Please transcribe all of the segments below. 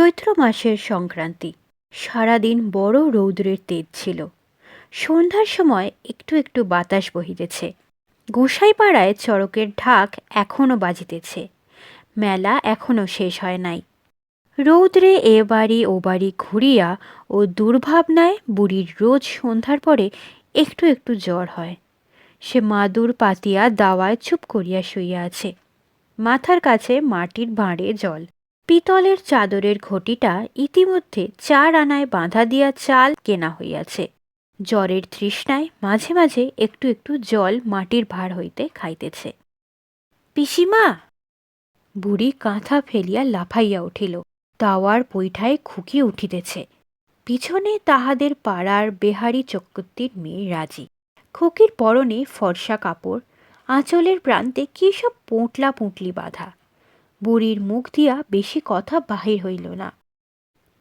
চৈত্র মাসের সংক্রান্তি। সারাদিন বড় রৌদ্রের তেজ ছিল। সন্ধ্যার সময় একটু একটু বাতাস বহিতেছে। গোসাইপাড়ায় চড়কের ঢাক এখনো বাজিতেছে। মেলা এখনো শেষ হয় নাই। রৌদ্রে এ বাড়ি ও বাড়ি ঘুরিয়া ও দুর্ভাবনায় বুড়ির রোজ সন্ধ্যার পরে একটু একটু জ্বর হয়। সে মাদুর পাতিয়া দাওয়ায় চুপ করিয়া শুইয়া আছে। মাথার কাছে মাটির ভাঁড়ে জল। পিতলের চাদরের ঘটিটা ইতিমধ্যে 4 আনায় বাঁধা দিয়া চাল কেনা হইয়াছে। জ্বরের তৃষ্ণায় মাঝে মাঝে একটু একটু জল মাটির ভাঁড় হইতে খাইতেছে। পিসিমা! বুড়ি কাঁথা ফেলিয়া লাফাইয়া উঠিল। তাওয়ার পৈঠায় খুকি উঠিতেছে। পিছনে তাহাদের পাড়ার বেহারি চক্রবর্তীর মেয়ে রাজি। খুকির পরনে ফর্সা কাপড়, আঁচলের প্রান্তে কী সব পোঁটলা পুঁটলি বাঁধা। বুড়ির মুখ দিয়া বেশি কথা বাহির হইল না।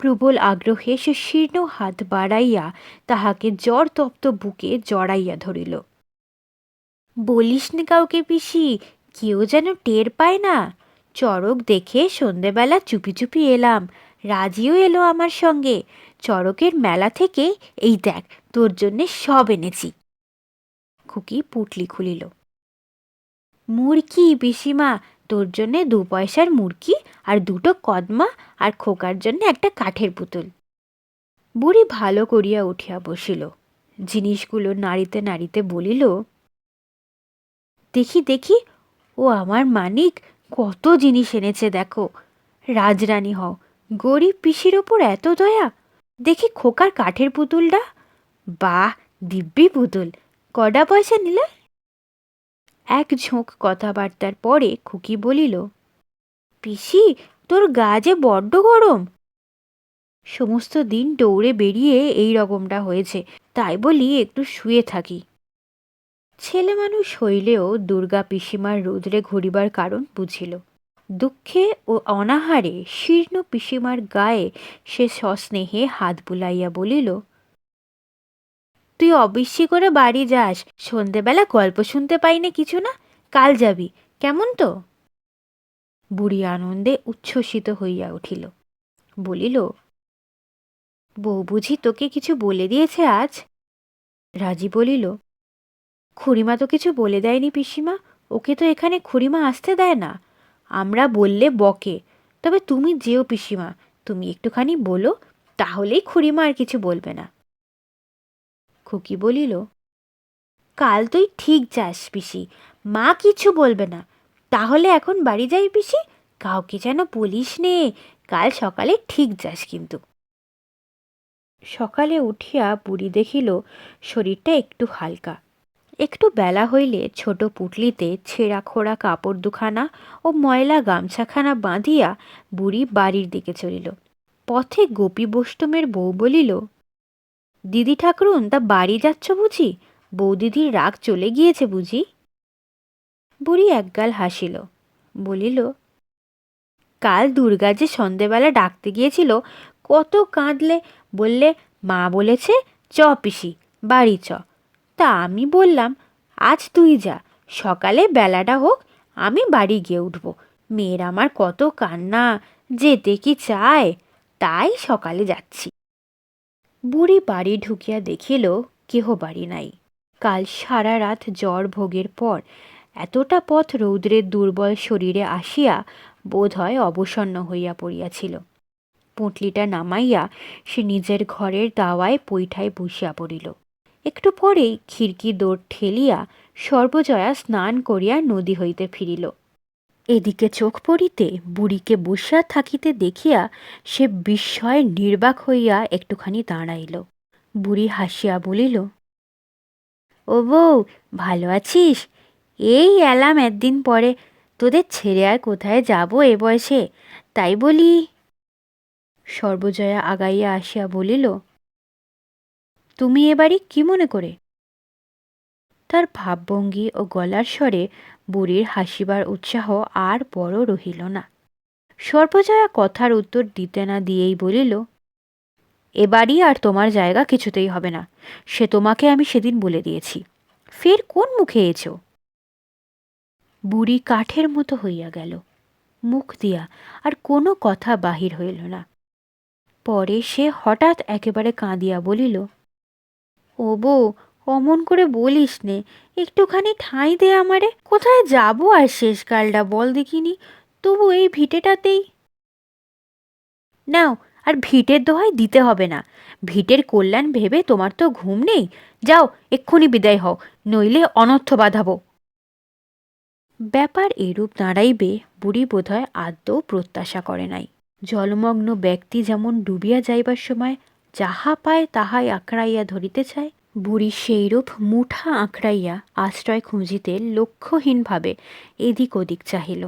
প্রবল আগ্রহে সে শীর্ণ হাত বাড়াইয়া তাহাকে জ্বর তপ্ত বুকে জড়াইয়া ধরিল। বলিস নে কাউকে পিসি, কেউ যেন টের পায় না। চড়ক দেখে সন্ধেবেলা চুপি চুপি এলাম, রাজিও এলো আমার সঙ্গে। চড়কের মেলা থেকে এই দেখ তোর জন্যে সব এনেছি। খুকি পুটলি খুলিল। মুরকি পিসিমা, তোর জন্যে 2 পয়সার মুরকি আর 2টো কদমা, আর খোকার জন্য একটা কাঠের পুতুল। বুড়ি ভালো করিয়া উঠিয়া বসিল। জিনিসগুলো নাড়িতে নাড়িতে বলিল, দেখি দেখি, ও আমার মানিক কত জিনিস এনেছে দেখো। রাজরানী হও, গরিব পিসির ওপর এত দয়া। দেখি খোকার কাঠের পুতুলটা, বাহ দিব্যি পুতুল। কটা পয়সা নিলে? এক ঝোঁক কথাবার্তার পরে খুকি বলিল, পিসি, তোর গা যে বড্ড গরম। সমস্ত দিন দৌড়ে বেরিয়ে এই রকমটা হয়েছে, তাই বলি একটু শুয়ে থাকি। ছেলে মানুষ হইলেও দুর্গা পিসিমার রৌদ্রে ঘুরিবার কারণ বুঝিল। দুঃখে ও অনাহারে শীর্ণ পিসিমার গায়ে সে সস্নেহে হাত বুলাইয়া বলিল, তুই অবশ্যই করে বাড়ি যাস। সন্ধেবেলা গল্প শুনতে পাই না কিছু না, কাল যাবি কেমন তো? বুড়ি আনন্দে উচ্ছ্বসিত হইয়া উঠিল। বলিল, বউ বুঝি তোকে কিছু বলে দিয়েছে আজ? রাজি বলিল, খুড়িমা তো কিছু বলে দেয়নি পিসিমা, ওকে তো এখানে খুড়িমা আসতে দেয় না। আমরা বললে বকে, তবে তুমি যেও পিসিমা, তুমি একটুখানি বলো, তাহলেই খুড়িমা আর কিছু বলবে না। খুকি বলিল, কাল তুই ঠিক যাস পিসি, মা কিছু বলবে না। তাহলে এখন বাড়ি যাই পিসি, কাউকে যেন বলিস নে। কাল সকালে ঠিক যাস কিন্তু। সকালে উঠিয়া বুড়ি দেখিল শরীরটা একটু হালকা। একটু বেলা হইলে ছোট পুটলিতে ছেঁড়া খোড়া কাপড় দুখানা ও ময়লা গামছাখানা বাঁধিয়া বুড়ি বাড়ির দিকে চলিল। পথে গোপী বৈষ্ণবের বউ বলিল, দিদি ঠাকরুন, তা বাড়ি যাচ্ছ বুঝি? বৌদিদির রাগ চলে গিয়েছে বুঝি? বুড়ি একগাল হাসিল, বলিল, কাল দুর্গা যে সন্ধেবেলা ডাকতে গিয়েছিল, কত কাঁদলে, বললে মা বলেছে চ পিসি বাড়ি চ। তা আমি বললাম, আজ তুই যা, সকালে বেলাটা হোক, আমি বাড়ি গিয়ে উঠব। মেয়ের আমার কত কান্না, যেতে কি চায়, তাই সকালে যাচ্ছি। বুড়ি বাড়ি ঢুকিয়া দেখিল কেহ বাড়ি নাই। কাল সারা রাত জ্বর ভোগের পর এতটা পথ রৌদ্রের দুর্বল শরীরে আসিয়া বোধহয় অবসন্ন হইয়া পড়িয়াছিল। পুঁটলিটা নামাইয়া সে নিজের ঘরের দাওয়ায় পৈঠায় বসিয়া পড়িল। একটু পরেই খিড়কি দৌড় ঠেলিয়া সর্বজয়া স্নান করিয়া নদী হইতে ফিরিল। এদিকে চোখ পড়িতে বুড়িকে বসিয়া থাকিতে দেখিয়া সে বিস্ময়ে নির্বাক হইয়া একটুখানি দাঁড়াইল। বুড়ি হাসিয়া বলিল, ও বউ, ভালো আছিস? এই এলাম একদিন পরে, তোদের ছেড়ে আর কোথায় যাব এ বয়সে, তাই বলি। সর্বজয়া আগাইয়া আসিয়া বলিল, তুমি এ বাড়ি কি মনে করে? তার ভাবভঙ্গি ও গলার স্বরে বুড়ির হাসিবার উৎসাহ আর বড় রহিল না। সর্বজয়া কথার উত্তর দিতে না দিয়েই বলিল, এ বাড়ি আর তোমার জায়গা কিছুতেই হবে না, সে তোমাকে আমি সেদিন বলে দিয়েছি। ফের কোন মুখে এছো? বুড়ি কাঠের মতো হইয়া গেল। মুখ দিয়া আর কোনো কথা বাহির হইল না। পরে সে হঠাৎ একেবারে কাঁদিয়া বলিল, ও বউ, অমন করে বলিস নে, একটুখানি ঠাঁই দে আমারে। কোথায় যাব আর শেষকালটা বল দেখিনি, তবু এই ভিটেটাতেই। নাও, আর ভিটের দোহাই দিতে হবে না। ভিটের কল্যাণ ভেবে তোমার তো ঘুম নেই। যাও, এক্ষুনি বিদায় হও, নইলে অনর্থ বাঁধাবো। ব্যাপার এরূপ দাঁড়াইবে বুড়ি বোধহয় আদৌ প্রত্যাশা করে নাই। জলমগ্ন ব্যক্তি যেমন ডুবিয়া যাইবার সময় যাহা পায় তাহাই আঁকড়াইয়া ধরিতে চায়, বুড়ি সেইরূপ মুঠা আঁকড়াইয়া আশ্রয় খুঁজিতে লক্ষ্যহীনভাবে এদিক ওদিক চাহিল।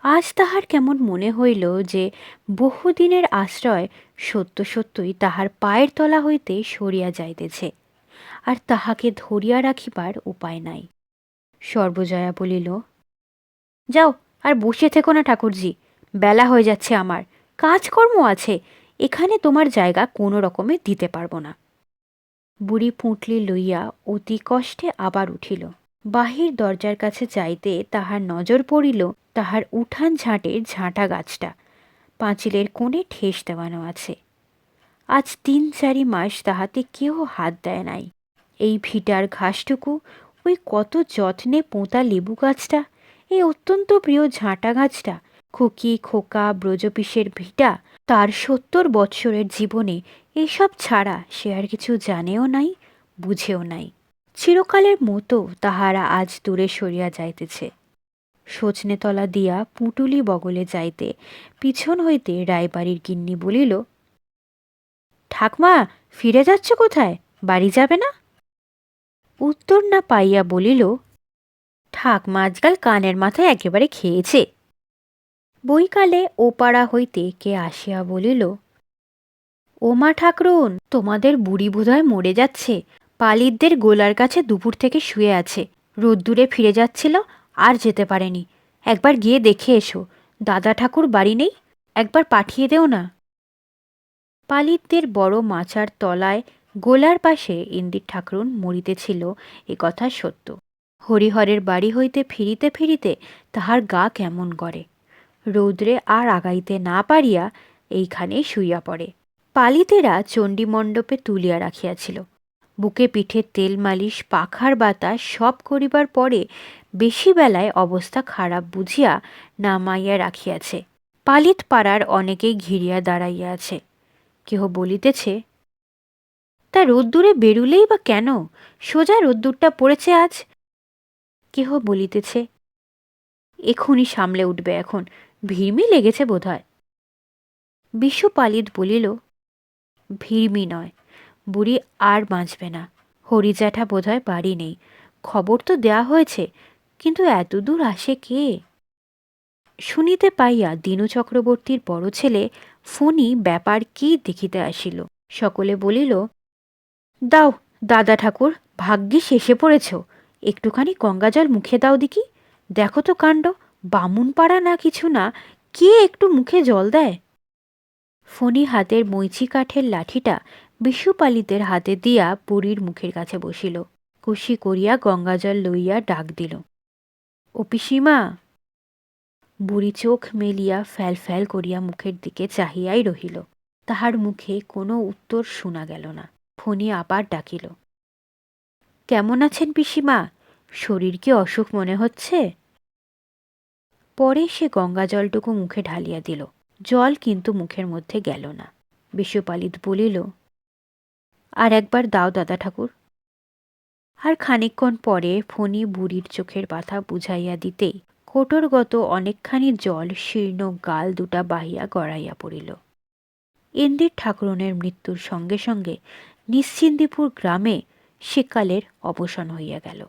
আজ তাহার কেমন মনে হইল যে বহুদিনের আশ্রয় সত্য সত্যই তাহার পায়ের তলা হইতে সরিয়া যাইতেছে, আর তাহাকে ধরিয়া রাখিবার উপায় নাই। সর্বজয়া বলিল, যাও, আর বসে থেকো না ঠাকুরজি, বেলা হয়ে যাচ্ছে, আমার কাজকর্ম আছে, এখানে তোমার জায়গা কোনো রকমে দিতে পারবো না। বুড়ি পুঁটলি লইয়া অতি কষ্টে আবার উঠিল। বাহির দরজার কাছে যাইতে তাহার নজর পড়িল তাহার উঠান ঝাঁটের ঝাঁটা গাছটা পাঁচিলের কোণে ঠেস দেওয়ানো আছে। আজ ৩-৪ মাস তাহাতে কেউ হাত দেয় নাই। এই ভিটার ঘাসটুকু, ওই কত যত্নে পোঁতা লেবু গাছটা, এই অত্যন্ত প্রিয় ঝাঁটা গাছটা, খুকি খোকা ব্রজপিসের ভিটা, তার ৭০ বৎসরের জীবনে এসব ছাড়া সে আর কিছু জানেও নাই, বুঝেও নাই। চিরকালের মতো তাহারা আজ দূরে সরিয়া যাইতেছে। সজনেতলা দিয়া পুঁটুলি বগলে যাইতে পিছন হইতে রায়বাড়ির গিন্নি বলিল, ঠাকমা, ফিরে যাচ্ছ কোথায়? বাড়ি যাবে না? উত্তর না পাইয়া বলিল, ঠাকমা আজকাল কানের মাথায় একেবারে খেয়েছে। বইকালে ওপাড়া হইতে কে আসিয়া বলিল, ও মা ঠাকরুন, তোমাদের বুড়ি বোধহয় মরে যাচ্ছে। পালিতদের গোলার কাছে দুপুর থেকে শুয়ে আছে, রোদ্দুরে ফিরে যাচ্ছিল, আর যেতে পারেনি। একবার গিয়ে দেখে এসো। দাদা ঠাকুর বাড়ি নেই, একবার পাঠিয়ে দেও না। পালিতদের বড় মাচার তলায় গোলার পাশে ইন্দির ঠাকরুন মরিতেছিল, এ কথা সত্য। হরিহরের বাড়ি হইতে ফিরিতে ফিরিতে তাহার গা কেমন করে, রৌদ্রে আর আগাইতে না পারিয়া এইখানে শুইয়া পড়ে। পালিতেরা চণ্ডীমণ্ডপে তুলিয়া রাখিয়াছিল। বুকে পিঠে তেল মালিশ, পাখার বাতাস সব করিবার পরে বেশি বেলায় অবস্থা খারাপ বুঝিয়া নামাইয়া রাখিয়াছে। পালিত পাড়ার অনেকেই ঘিরিয়া দাঁড়াইয়া আছে। কেহ বলিতেছে, তা রোদ্দুরে বেরুলেই বা কেন, সোজা রোদ্দুরটা পড়েছে আজ। কেহ বলিতেছে, এখুনি সামলে উঠবে, এখন ভিড়মি লেগেছে বোধহয়। বিশু পালিত বলিল, ভিড়মি নয়, বুড়ি আর বাঁচবে না। হরিজ্যাঠা বোধহয় বাড়ি নেই, খবর তো দেয়া হয়েছে, কিন্তু এতদূর আসে কে? শুনিতে পাইয়া দীনু চক্রবর্তীর বড় ছেলে ফণি ব্যাপার কি দেখিতে আসিল। সকলে বলিল, দাও দাদা ঠাকুর, ভাগ্যিস এসে পড়েছ, একটুখানি গঙ্গাজল মুখে দাও দেখি। দেখো তো কাণ্ড, বামুন পাড়া না কিছু না, কে একটু মুখে জল দেয়। ফণি হাতের মৈচি কাঠের লাঠিটা বিশুপালিতের হাতে দিয়া বুড়ির মুখের কাছে বসিল, কুশি করিয়া গঙ্গাজল লইয়া ডাক দিল, ও পিসিমা। বুড়ি চোখ মেলিয়া ফ্যাল ফ্যাল করিয়া মুখের দিকে চাহিয়াই রহিল। তাহার মুখে কোনো উত্তর শোনা গেল না। ফণি আবার ডাকিল, কেমন আছেন পিসিমা? শরীর কি অসুখ মনে হচ্ছে? পরে সে গঙ্গাজলটুকু মুখে ঢালিয়া দিল, জল কিন্তু মুখের মধ্যে গেল না। বিশ্বপালিত বলিল, আর একবার দাও দাদা ঠাকুর। আর খানিকক্ষণ পরে ফণি বুড়ির চোখের পাতা বুঝাইয়া দিতেই কোটরগত অনেকখানি জল শীর্ণ গাল দুটা বাহিয়া গড়াইয়া পড়িল। ইন্দির ঠাকুরনের মৃত্যুর সঙ্গে সঙ্গে নিশ্চিন্দিপুর গ্রামে সেকালের অবসান হইয়া গেল।